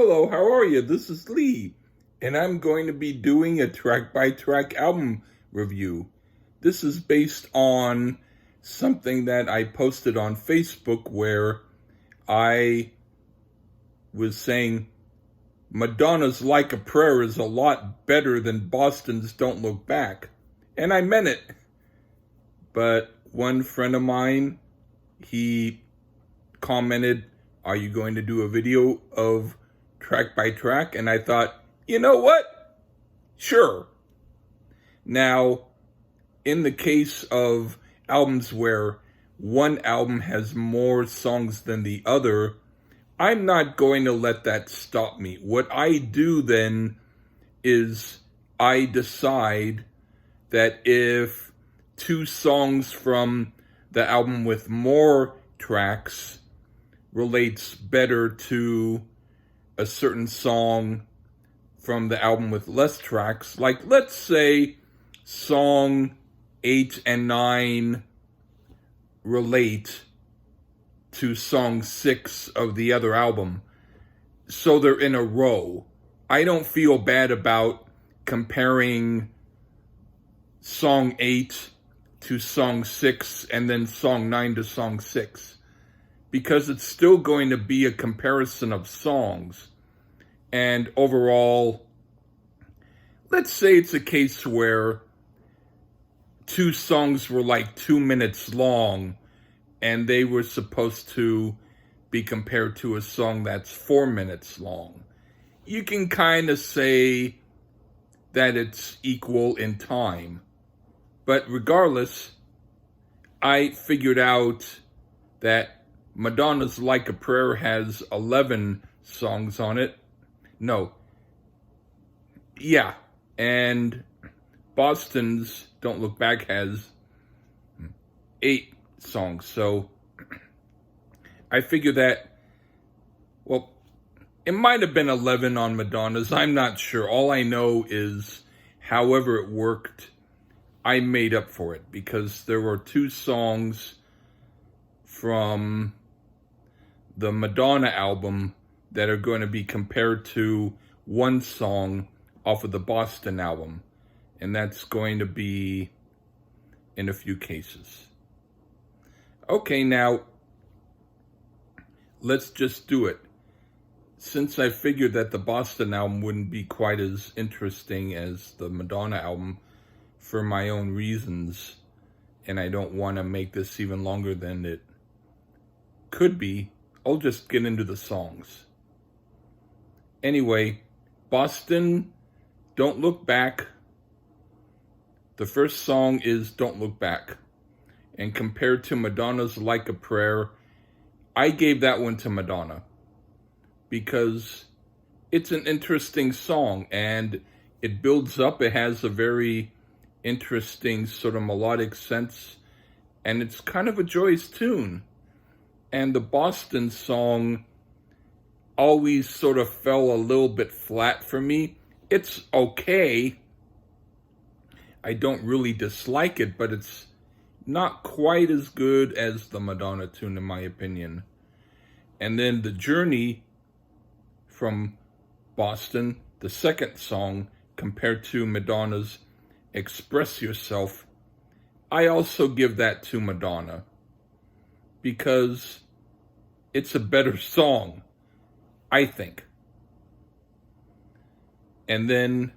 Hello, how are you? This is Lee, and I'm going to be doing a track-by-track album review. This is based on something that I posted on Facebook where I was saying Madonna's Like a Prayer is a lot better than Boston's Don't Look Back. And I meant it. But one friend of mine, he commented, "Are you going to do a video of track by track?" And I thought, you know what? Sure. Now, in the case of albums where one album has more songs than the other, I'm not going to let that stop me. What I do then is I decide that if two songs from the album with more tracks relates better to a certain song from the album with less tracks, like let's say song 8 and 9 relate to song 6 of the other album, so they're in a row. I don't feel bad about comparing song 8 to song 6 and then song 9 to song 6, because it's still going to be a comparison of songs. And overall, let's say it's a case where two songs were like 2 minutes long and they were supposed to be compared to a song that's 4 minutes long. You can kind of say that it's equal in time. But regardless, I figured out that Madonna's Like a Prayer has 11 songs on it. No. Yeah. And Boston's Don't Look Back has 8 songs. So I figure that, well, it might have been 11 on Madonna's. I'm not sure. All I know is however it worked, I made up for it, because there were 2 songs from the Madonna album that are going to be compared to 1 song off of the Boston album. And that's going to be in a few cases. Okay, now, let's just do it. Since I figured that the Boston album wouldn't be quite as interesting as the Madonna album for my own reasons, and I don't want to make this even longer than it could be, I'll just get into the songs. Anyway, Boston, Don't Look Back. The first song is Don't Look Back. And compared to Madonna's Like a Prayer, I gave that one to Madonna, because it's an interesting song and it builds up. It has a very interesting sort of melodic sense, and it's kind of a joyous tune. And the Boston song always sort of fell a little bit flat for me. It's okay. I don't really dislike it, but it's not quite as good as the Madonna tune, in my opinion. And then The Journey from Boston, the second song, compared to Madonna's Express Yourself, I also give that to Madonna, because it's a better song, I think. And then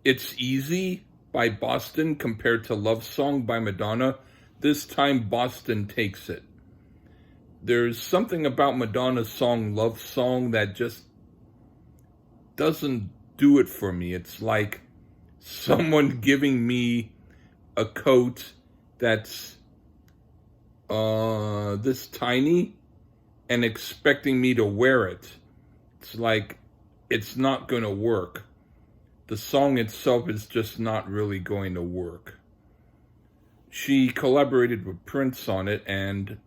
It's Easy by Boston compared to Love Song by Madonna. This time Boston takes it. There's something about Madonna's song Love Song that just doesn't do it for me. It's like someone giving me a coat that's this tiny and expecting me to wear it. It's like it's not going to work. The song itself is just not really going to work. She collaborated with Prince on it, and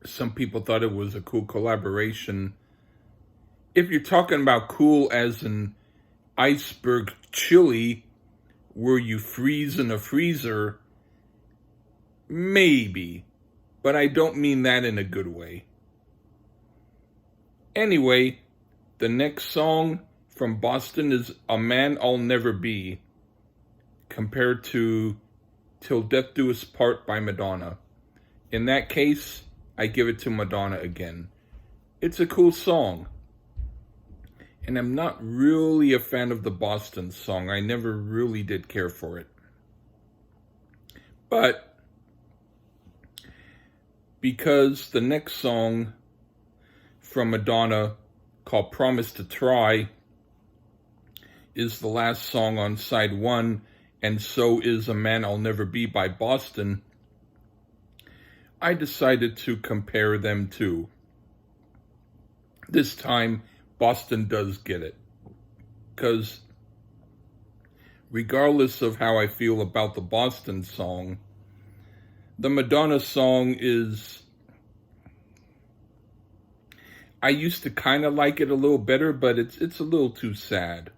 some people thought it was a cool collaboration. If you're talking about cool as an iceberg chili where you freeze in a freezer, maybe. But I don't mean that in a good way. Anyway, The next song from Boston is A Man I'll Never Be, compared to Till Death Do Us Part by Madonna. In that case, I give it to Madonna again. It's a cool song. And I'm not really a fan of the Boston song. I never really did care for it. But because the next song from Madonna, called Promise to Try, is the last song on side 1, and so is A Man I'll Never Be by Boston, I decided to compare them too. This time, Boston does get it. Because regardless of how I feel about the Boston song, the Madonna song is... I used to kind of like it a little better, but it's a little too sad.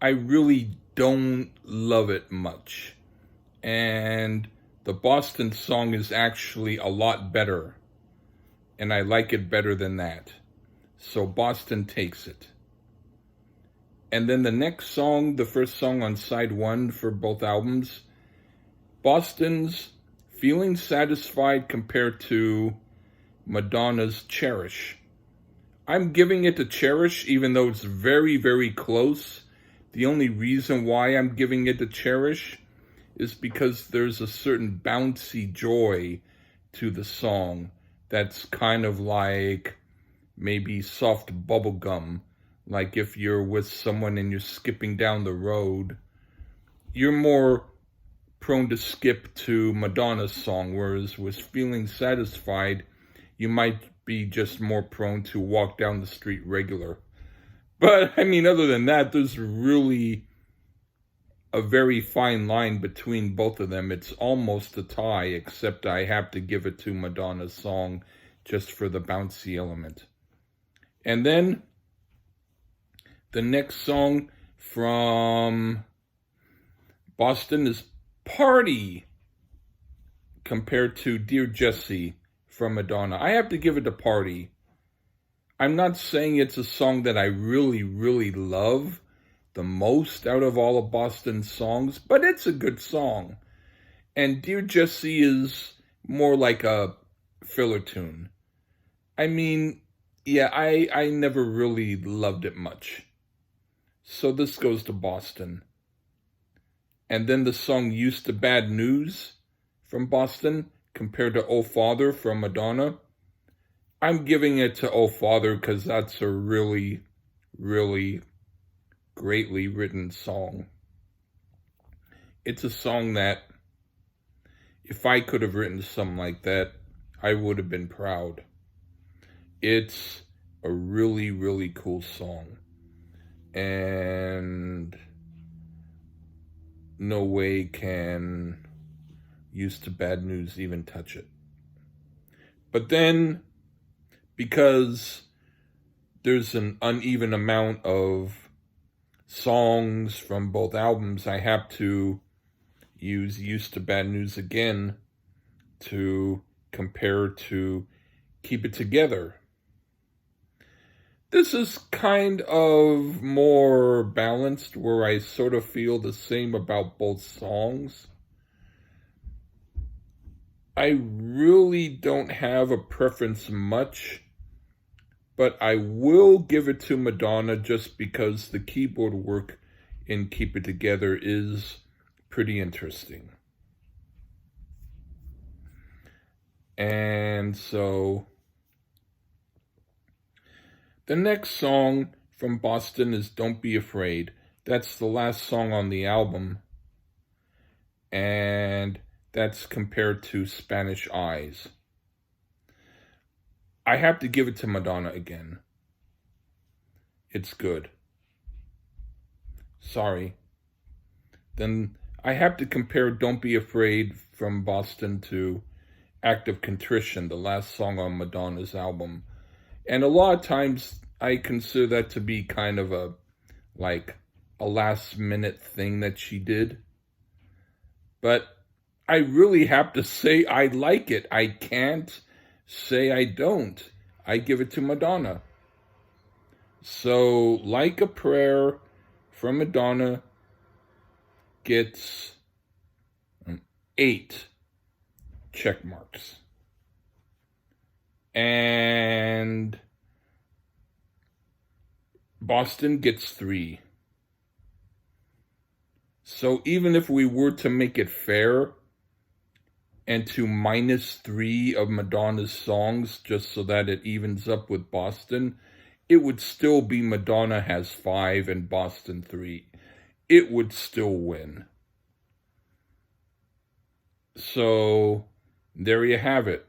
I really don't love it much. And the Boston song is actually a lot better. And I like it better than that. So Boston takes it. And then the next song, the first song on side 1 for both albums, Boston's Feeling Satisfied compared to Madonna's Cherish. I'm giving it to Cherish, even though it's very, very close. The only reason why I'm giving it to Cherish is because there's a certain bouncy joy to the song that's kind of like maybe soft bubblegum. Like if you're with someone and you're skipping down the road, you're more prone to skip to Madonna's song, whereas with Feeling Satisfied, you might be just more prone to walk down the street regular. But, I mean, other than that, there's really a very fine line between both of them. It's almost a tie, except I have to give it to Madonna's song just for the bouncy element. And then the next song from Boston is Party, compared to Dear Jessie from Madonna. I have to give it to Party. I'm not saying it's a song that I really, really love the most out of all of Boston's songs, but it's a good song. And Dear Jessie is more like a filler tune. I mean, yeah, I never really loved it much. So this goes to Boston. And then the song Used to Bad News from Boston compared to Oh Father from Madonna. I'm giving it to Oh Father because that's a really, really greatly written song. It's a song that, if I could have written something like that, I would have been proud. It's a really, really cool song. And no way can Used to Bad News even touch it. But then, because there's an uneven amount of songs from both albums, I have to use Used to Bad News again to compare to Keep It Together. This is kind of more balanced, where I sort of feel the same about both songs. I really don't have a preference much, but I will give it to Madonna just because the keyboard work in Keep It Together is pretty interesting. And so the next song from Boston is Don't Be Afraid. That's the last song on the album. And that's compared to Spanish Eyes. I have to give it to Madonna again. It's good. Sorry. Then I have to compare Don't Be Afraid from Boston to Act of Contrition, the last song on Madonna's album. And a lot of times I consider that to be kind of a last minute thing that she did. But I really have to say I like it. I can't say I don't. I give it to Madonna. So, Like a Prayer from Madonna gets 8 check marks. And Boston gets 3. So even if we were to make it fair and to -3 of Madonna's songs just so that it evens up with Boston, it would still be Madonna has 5 and Boston 3. It would still win. So there you have it.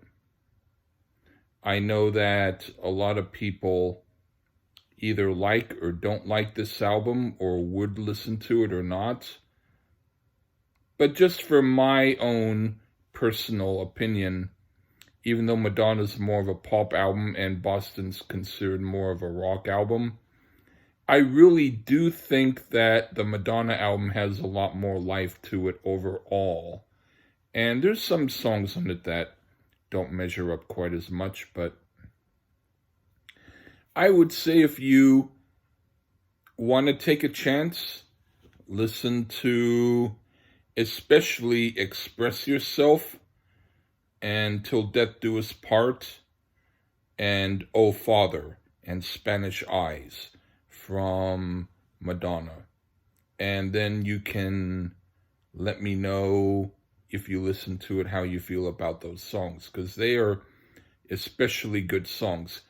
I know that a lot of people either like or don't like this album or would listen to it or not. But just for my own personal opinion, even though Madonna's more of a pop album and Boston's considered more of a rock album, I really do think that the Madonna album has a lot more life to it overall. And there's some songs on it that don't measure up quite as much, but I would say if you want to take a chance, listen to especially Express Yourself and Till Death Do Us Part and Oh Father and Spanish Eyes from Madonna. And then you can let me know if you listen to it how you feel about those songs, because they are especially good songs.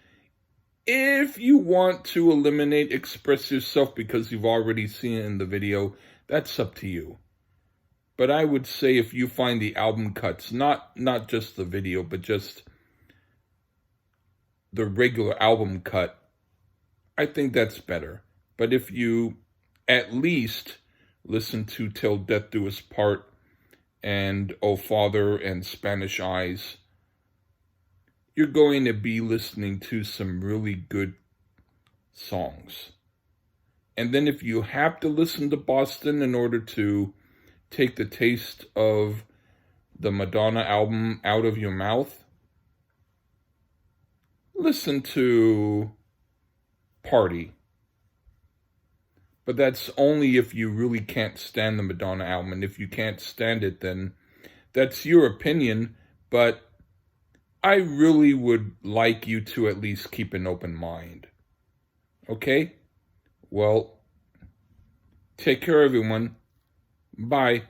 If you want to eliminate Express Yourself because you've already seen it in the video, that's up to you. But I would say if you find the album cuts, not just the video, but just the regular album cut, I think that's better. But if you at least listen to Till Death Do Us Part and Oh Father and Spanish Eyes, you're going to be listening to some really good songs. And then if you have to listen to Boston in order to take the taste of the Madonna album out of your mouth, listen to Party. But that's only if you really can't stand the Madonna album. And if you can't stand it, then that's your opinion. But I really would like you to at least keep an open mind. Okay? Well, take care, everyone. Bye.